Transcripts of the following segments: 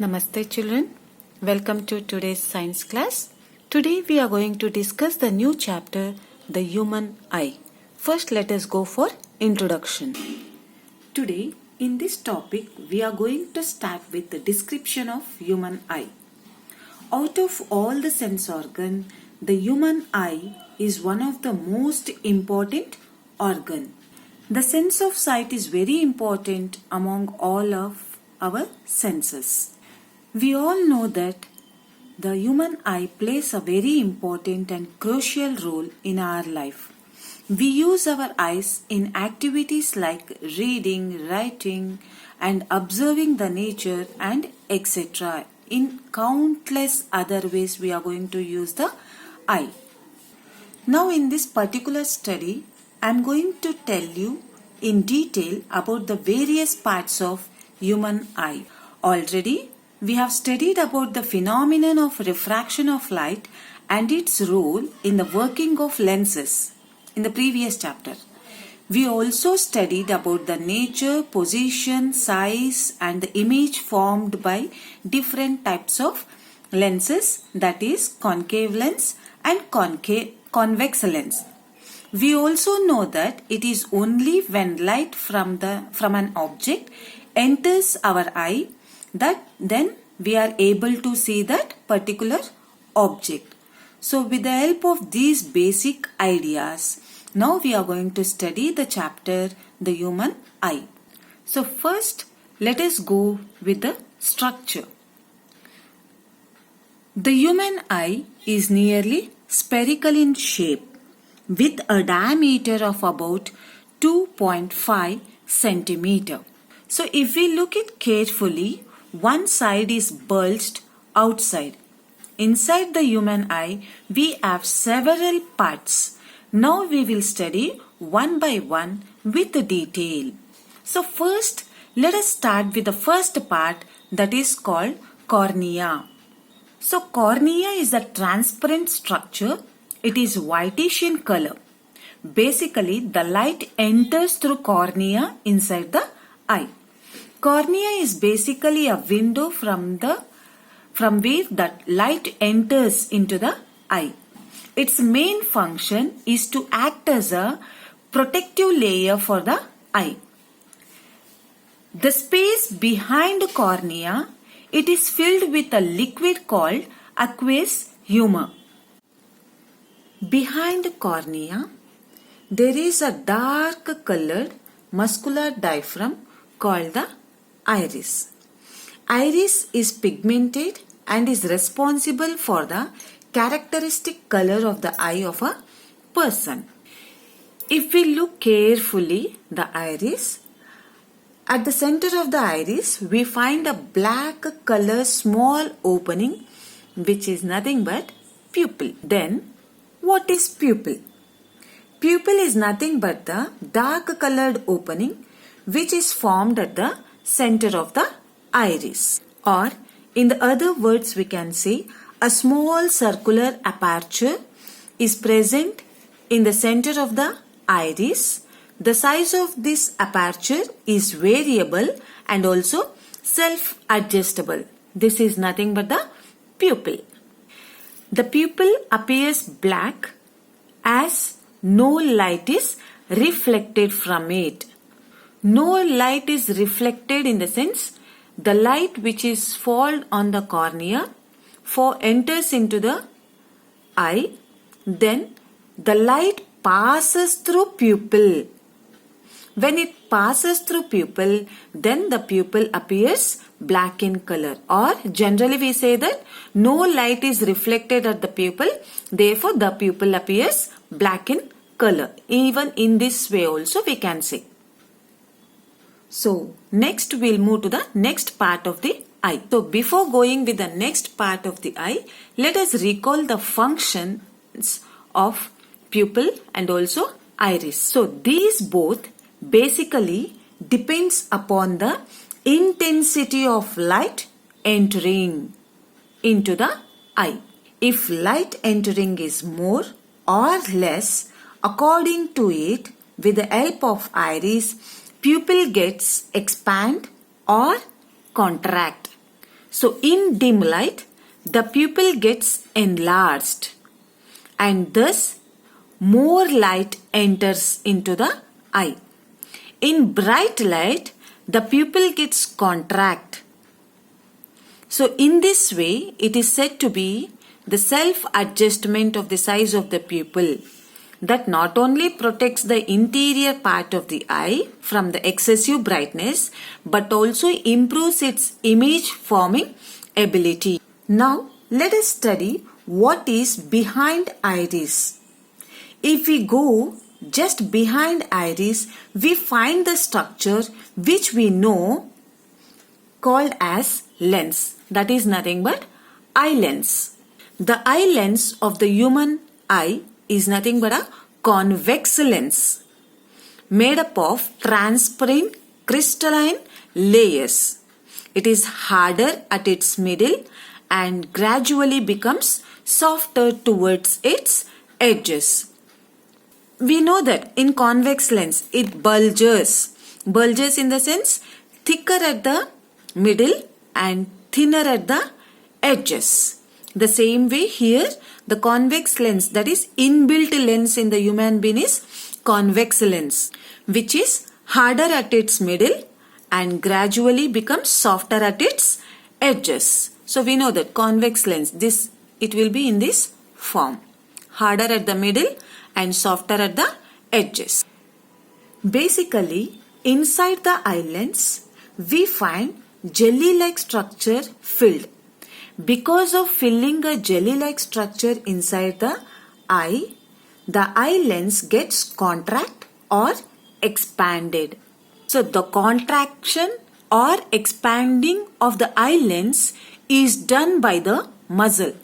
Namaste children, welcome to today's science class. Today we are going to discuss the new chapter, the human eye. First let us go for introduction. Today in this topic we are going to start with the description of human eye. Out of all the sense organ, the human eye is one of the most important organ. The sense of sight is very important among all of our senses. We all know that the human eye plays a very important and crucial role in our life. We use our eyes in activities like reading, writing, and observing the nature and etc. In countless other ways we are going to use the eye. Now in this particular study, I am going to tell you in detail about the various parts of human eye. Already we have studied about the phenomenon of refraction of light and its role in the working of lenses in the previous chapter. We also studied about the nature, position, size and the image formed by different types of lenses, that is concave lens and convex lens. We also know that it is only when light from an object enters our eye that then we are able to see that particular object. So with the help of these basic ideas, now we are going to study the chapter, the human eye. So first let us go with the structure. The human eye is nearly spherical in shape with a diameter of about 2.5 centimeter. So if we look it carefully, one side is bulged outside. Inside the human eye, we have several parts. Now we will study one by one with detail. So first, let us start with the first part, that is called cornea. So cornea is a transparent structure. It is whitish in color. Basically, the light enters through cornea inside the eye. Cornea is basically a window from where the light enters into the eye. Its main function is to act as a protective layer for the eye. The space behind cornea, it is filled with a liquid called aqueous humor. Behind cornea, there is a dark colored muscular diaphragm called the iris. Iris is pigmented and is responsible for the characteristic color of the eye of a person. If we look carefully the iris, at the center of the iris we find a black color small opening which is nothing but pupil. Then what is pupil? Pupil is nothing but the dark colored opening which is formed at the center of the iris, or in the other words we can say a small circular aperture is present in the center of the iris. The size of this aperture is variable and also self-adjustable. This is nothing but the pupil. The pupil appears black as no light is reflected from it. No light is reflected in the sense the light which is fall on the cornea enters into the eye, then the light passes through pupil. When it passes through pupil, then the pupil appears black in color, or generally we say that no light is reflected at the pupil, therefore the pupil appears black in color. Even in this way also we can say. So next we'll move to the next part of the eye. So before going with the next part of the eye, let us recall the functions of pupil and also iris. So these both basically depends upon the intensity of light entering into the eye. If light entering is more or less, according to it, with the help of iris, pupil gets expand or contract. So in dim light, the pupil gets enlarged and thus more light enters into the eye. In bright light, the pupil gets contract. So in this way, it is said to be the self-adjustment of the size of the pupil that not only protects the interior part of the eye from the excessive brightness but also improves its image forming ability. Now let us study what is behind iris. If we go just behind iris, we find the structure which we know called as lens. That is nothing but eye lens. The eye lens of the human eye is nothing but a convex lens made up of transparent crystalline layers. It is harder at its middle and gradually becomes softer towards its edges. We know that in convex lens it bulges in the sense thicker at the middle and thinner at the edges. The same way here the convex lens, that is inbuilt lens in the human being, is convex lens, which is harder at its middle and gradually becomes softer at its edges. So we know that convex lens, it will be in this form, harder at the middle and softer at the edges. Basically, inside the eye lens, we find jelly-like structure filled. Because of filling a jelly-like structure inside the eye lens gets contract or expanded. So the contraction or expanding of the eye lens is done by the muscle.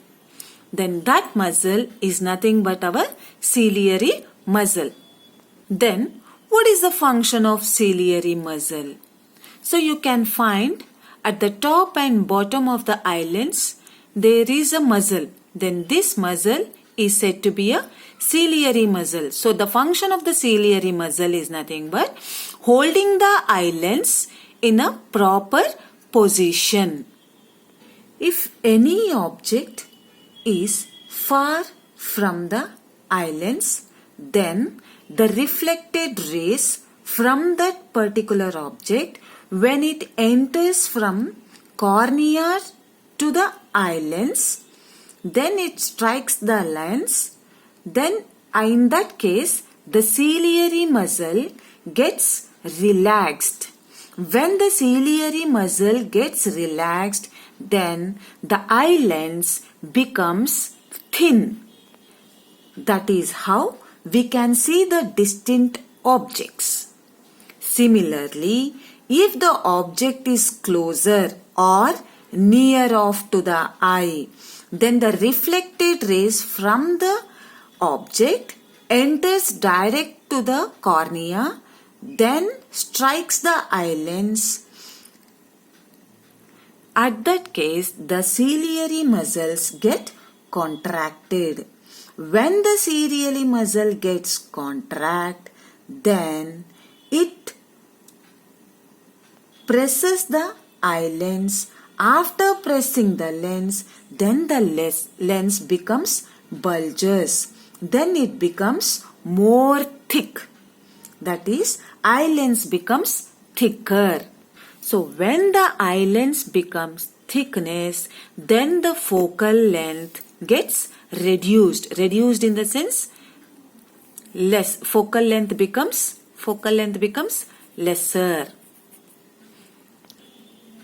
Then that muscle is nothing but our ciliary muscle. Then what is the function of ciliary muscle? So you can find at the top and bottom of the eye lens there is a muscle. Then this muscle is said to be a ciliary muscle. So the function of the ciliary muscle is nothing but holding the eye lens in a proper position. If any object is far from the eye lens, then the reflected rays from that particular object, when it enters from cornea to the eye lens, then it strikes the lens. Then in that case, the ciliary muscle gets relaxed. When the ciliary muscle gets relaxed, then the eye lens becomes thin. That is how we can see the distant objects. Similarly, if the object is closer or near off to the eye, then the reflected rays from the object enters direct to the cornea, then strikes the eye lens. At that case, the ciliary muscles get contracted. When the ciliary muscle gets contract, then it presses the eye lens. After pressing the lens, then the lens becomes bulges. Then it becomes more thick. That is, eye lens becomes thicker. So when the eye lens becomes thickness, then the focal length gets reduced. Reduced in the sense less. Focal length becomes lesser.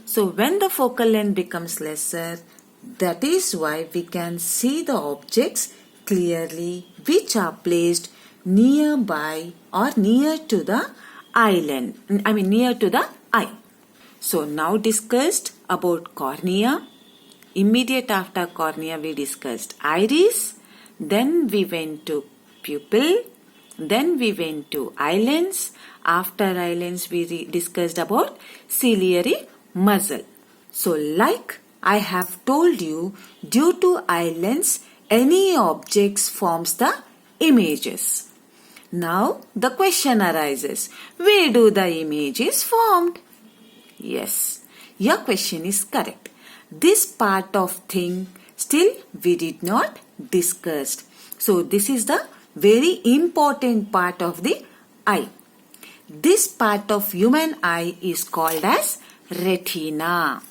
So when the focal length becomes lesser, that is why we can see the objects clearly which are placed nearby or near to the near to the eye. So now discussed about cornea. Immediate after cornea we discussed iris. Then we went to pupil. Then we went to eye lens. After eye lens we discussed about ciliary muscle. So like I have told you, due to eye lens, any objects forms the images. Now the question arises, where do the images formed? Yes, your question is correct. this part of thing still we did not discuss. So this is the very important part of the eye. This part of human eye is called as retina.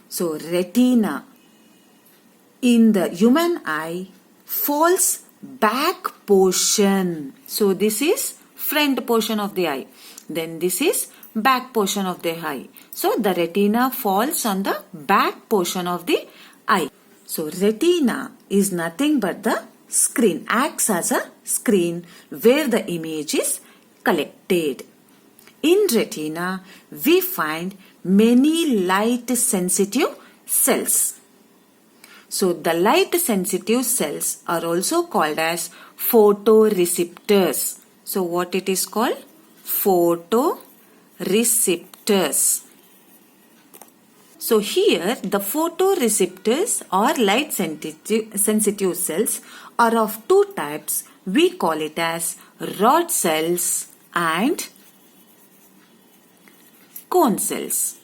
So retina in the human eye falls back portion. So this is front portion of the eye. Then this is back portion of the eye. So the retina falls on the back portion of the eye. So retina is nothing but the screen, acts as a screen where the image is collected. In retina, we find many light sensitive cells. So the light sensitive cells are also called as photoreceptors. So what it is called? Photoreceptors. So here the photoreceptors or light sensitive cells are of two types. We call it as rod cells and cone cells.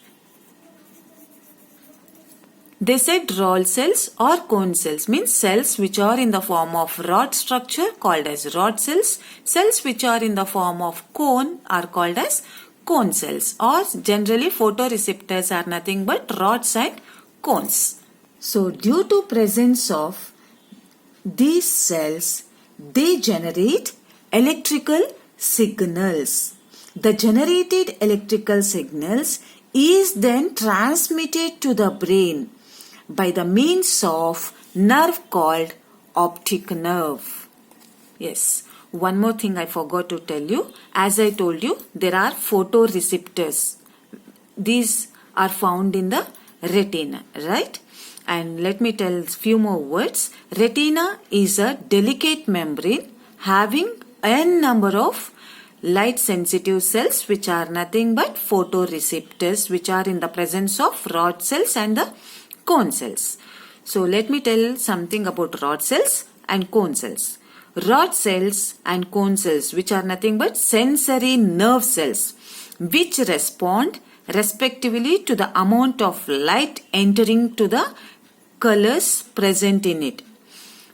They said rod cells or cone cells means cells which are in the form of rod structure called as rod cells. Cells which are in the form of cone are called as cone cells, or generally photoreceptors are nothing but rods and cones. So due to presence of these cells, they generate electrical signals. The generated electrical signals is then transmitted to the brain by the means of nerve called optic nerve. Yes, one more thing I forgot to tell you. As I told you, there are photoreceptors. These are found in the retina, right? And let me tell a few more words. Retina is a delicate membrane having n number of light sensitive cells which are nothing but photoreceptors which are in the presence of rod cells and the cone cells. So let me tell something about rod cells and cone cells. Rod cells and cone cells which are nothing but sensory nerve cells which respond respectively to the amount of light entering to the colors present in it.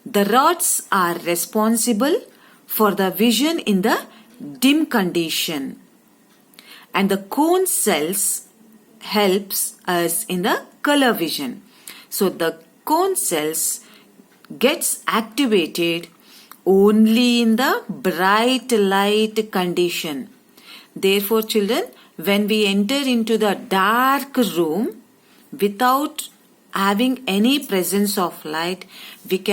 The rods are responsible for the vision in the dim condition and the cone cells helps us in the color vision. So the cone cells gets activated only in the bright light condition. Therefore children, when we enter into the dark room without having any presence of light, we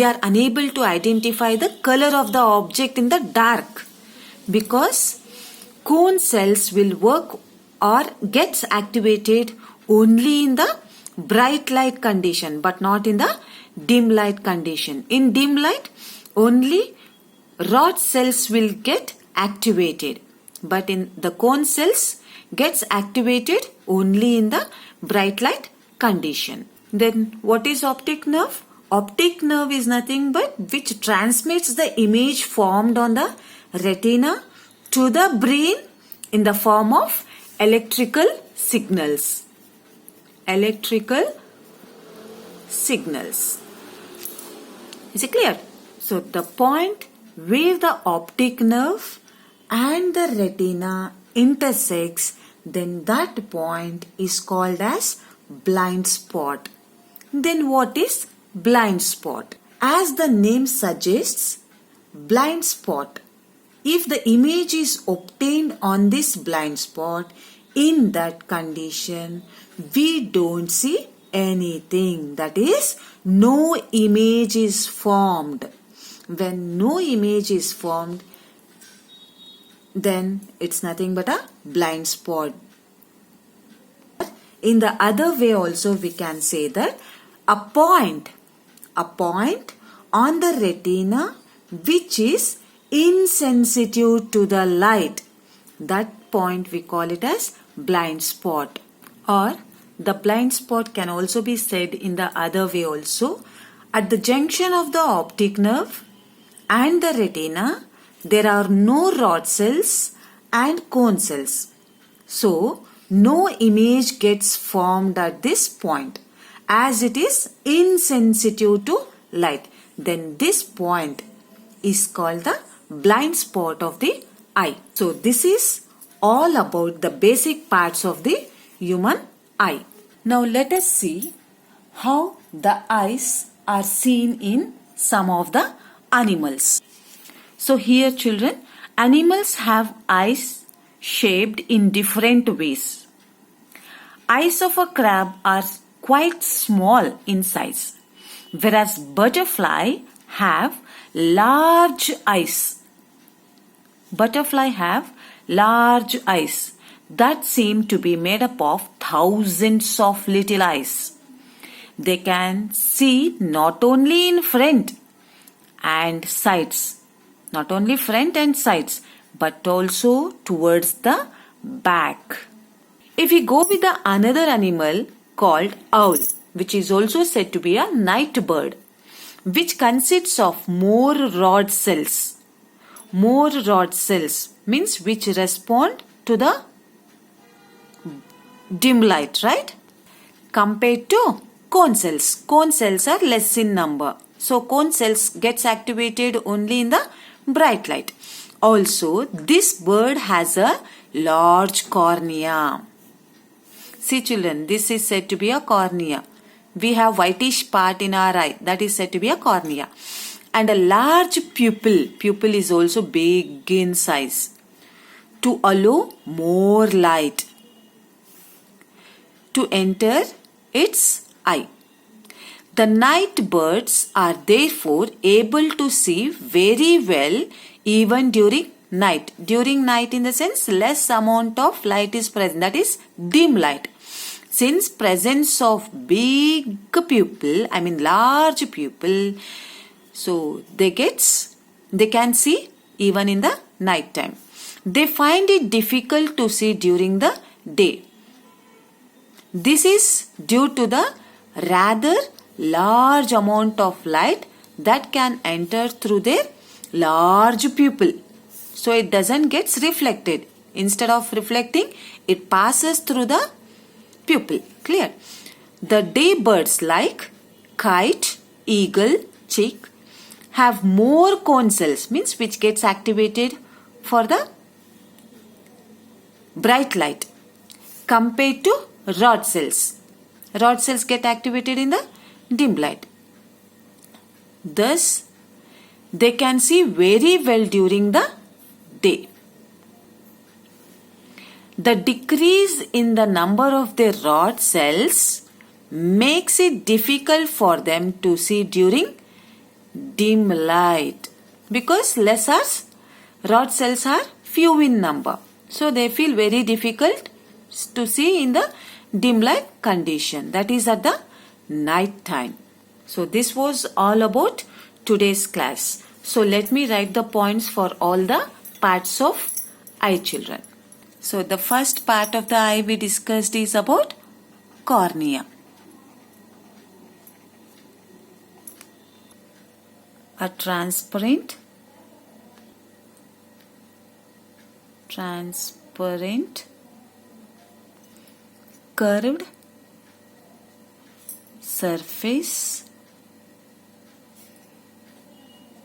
are unable to identify the color of the object in the dark, because cone cells will work or gets activated only in the bright light condition but not in the dim light condition. In dim light, only rod cells will get activated, but in the cone cells gets activated only in the bright light condition. Then what is optic nerve? Optic nerve is nothing but which transmits the image formed on the retina to the brain in the form of electrical signals. Electrical signals. Is it clear? So the point where the optic nerve and the retina intersects, then that point is called as blind spot. Then what is blind spot? As the name suggests, blind spot. If the image is obtained on this blind spot, in that condition, we don't see anything. That is, no image is formed. When no image is formed, then it's nothing but a blind spot. In the other way also we can say that a point on the retina which is insensitive to the light, that point we call it as blind spot. Or the blind spot can also be said in the other way also. At the junction of the optic nerve and the retina, there are no rod cells and cone cells. So no image gets formed at this point as it is insensitive to light. Then this point is called the blind spot of the eye. So this is all about the basic parts of the human eye. Now let us see how the eyes are seen in some of the animals. So here children, animals have eyes shaped in different ways. Eyes of a crab are quite small in size, whereas butterfly have large eyes. Butterfly have large eyes that seem to be made up of thousands of little eyes. They can see not only in front and sides, but also towards the back. If we go with the another animal called owl, which is also said to be a night bird, which consists of more rod cells. More rod cells means which respond to the dim light, right? Compared to cone cells. Cone cells are less in number. So cone cells gets activated only in the bright light. Also, this bird has a large cornea. See children, this is said to be a cornea. We have whitish part in our eye. That is said to be a cornea. And a large pupil. Pupil is also big in size to allow more light to enter its eye. The night birds are therefore able to see very well even during night. During night in the sense less amount of light is present, that is dim light. Since presence of big pupil, large pupil, so they can see even in the night time. They find it difficult to see during the day. This is due to the rather large amount of light that can enter through their large pupil. So it doesn't get reflected. Instead of reflecting, it passes through the pupil. Clear? The day birds like kite, eagle, chick have more cone cells, means which gets activated for the bright light compared to rod cells. Rod cells get activated in the dim light. Thus, they can see very well during the day. The decrease in the number of their rod cells makes it difficult for them to see during dim light because rod cells are few in number. So they feel very difficult to see in the dim light condition, that is at the night time. So this was all about today's class. So let me write the points for all the parts of eye children. So the first part of the eye we discussed is about cornea. A transparent curved surface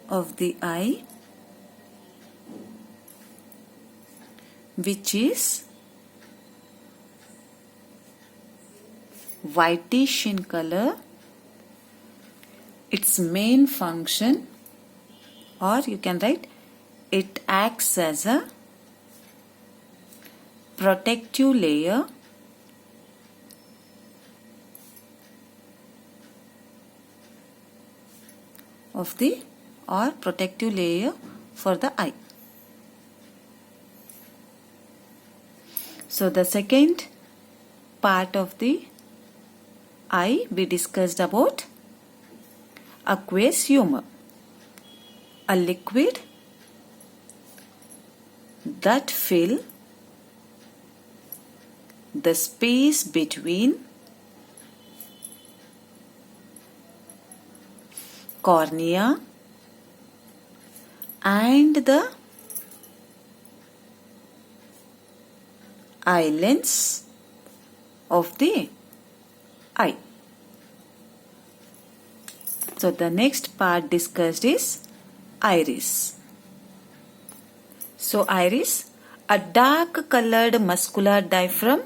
of the eye which is whitish in color. Its main function, or you can write, it acts as a protective layer of the protective layer for the eye. So the second part of the eye we discussed about aqueous humor, a liquid that fill the space between cornea and the eye lens of the eye. So the next part discussed is iris. So iris, a dark colored muscular diaphragm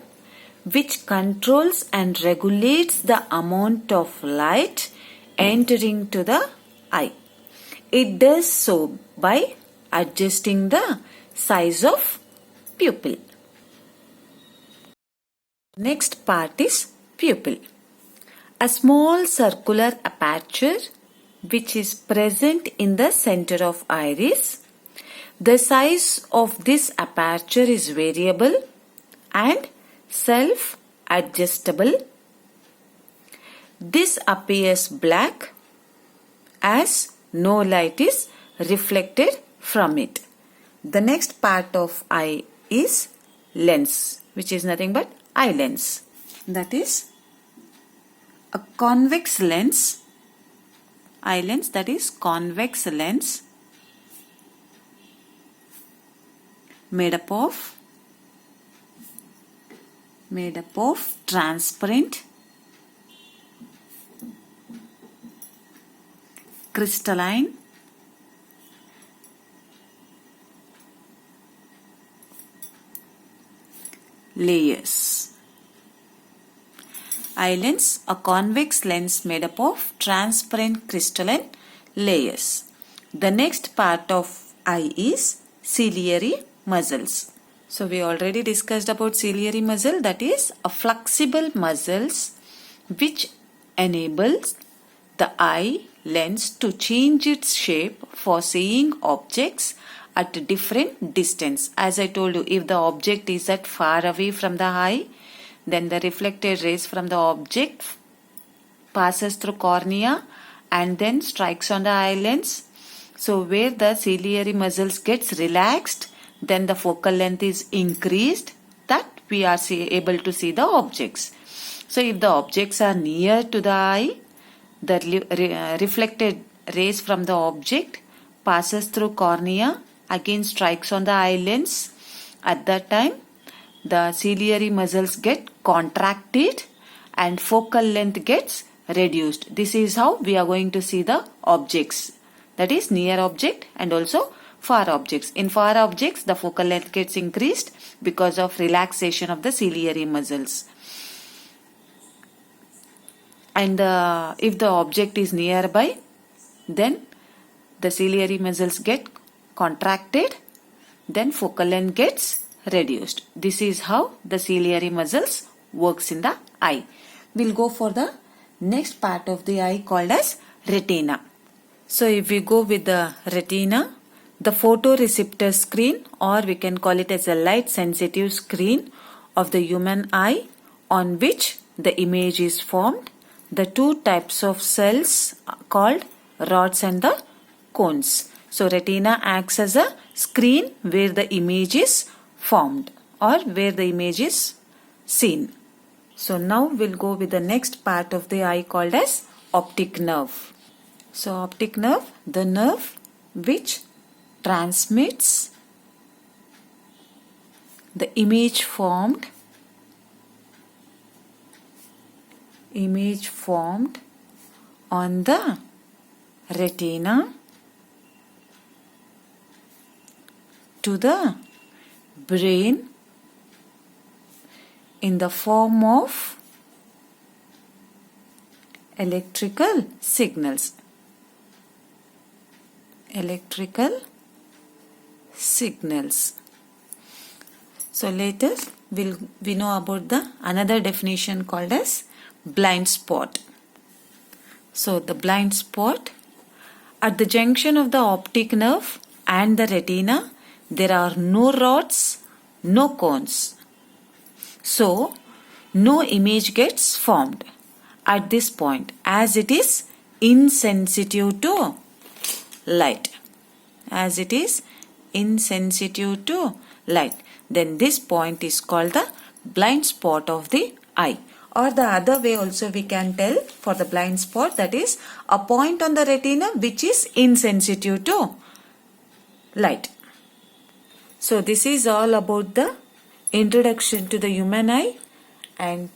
which controls and regulates the amount of light entering to the eye. It does so by adjusting the size of pupil. Next part is pupil. A small circular aperture which is present in the center of iris. The size of this aperture is variable and self-adjustable. This appears black as no light is reflected from it. The next part of eye is lens, which is nothing but eye lens. That is a convex lens, eye lens, that is convex lens made up of transparent crystalline layers. Eye lens, a convex lens made up of transparent crystalline layers. The next part of eye is ciliary muscles. So we already discussed about ciliary muscle, that is a flexible muscles which enables the eye lens to change its shape for seeing objects at a different distance. As I told you, if the object is at far away from the eye, then the reflected rays from the object passes through cornea and then strikes on the eye lens. So where the ciliary muscles gets relaxed, then the focal length is increased, that we are able to see the objects. So if the objects are near to the eye, the reflected rays from the object passes through cornea, again strikes on the eye lens. At that time, the ciliary muscles get contracted and focal length gets reduced. This is how we are going to see the objects, that is near object and also far objects. In far objects, the focal length gets increased because of relaxation of the ciliary muscles. And if the object is nearby, then the ciliary muscles get contracted, then focal length gets reduced. This is how the ciliary muscles works in the eye. We'll go for the next part of the eye called as retina. So if we go with the retina, the photoreceptor screen, or we can call it as a light sensitive screen of the human eye on which the image is formed. The two types of cells called rods and the cones. So retina acts as a screen where the image is formed or where the image is seen. So now we'll go with the next part of the eye called as optic nerve. So optic nerve, the nerve which transmits the image formed on the retina to the brain in the form of electrical signals. So later we know about the another definition called as blind spot. So the blind spot, at the junction of the optic nerve and the retina, there are no rods, no cones. So no image gets formed at this point as it is insensitive to light. Then this point is called the blind spot of the eye. Or the other way also we can tell for the blind spot, that is a point on the retina which is insensitive to light. So this is all about the introduction to the human eye, and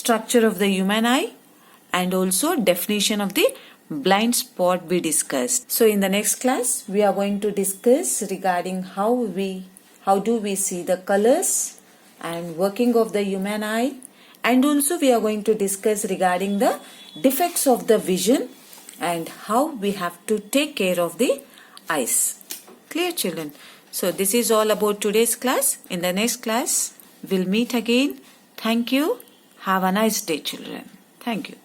structure of the human eye, and also definition of the blind spot we discussed. So in the next class we are going to discuss regarding how do we see the colors and working of the human eye, and also we are going to discuss regarding the defects of the vision and how we have to take care of the eyes. Clear, children? So this is all about today's class. In the next class we'll meet again. Thank you. Have a nice day, children. Thank you.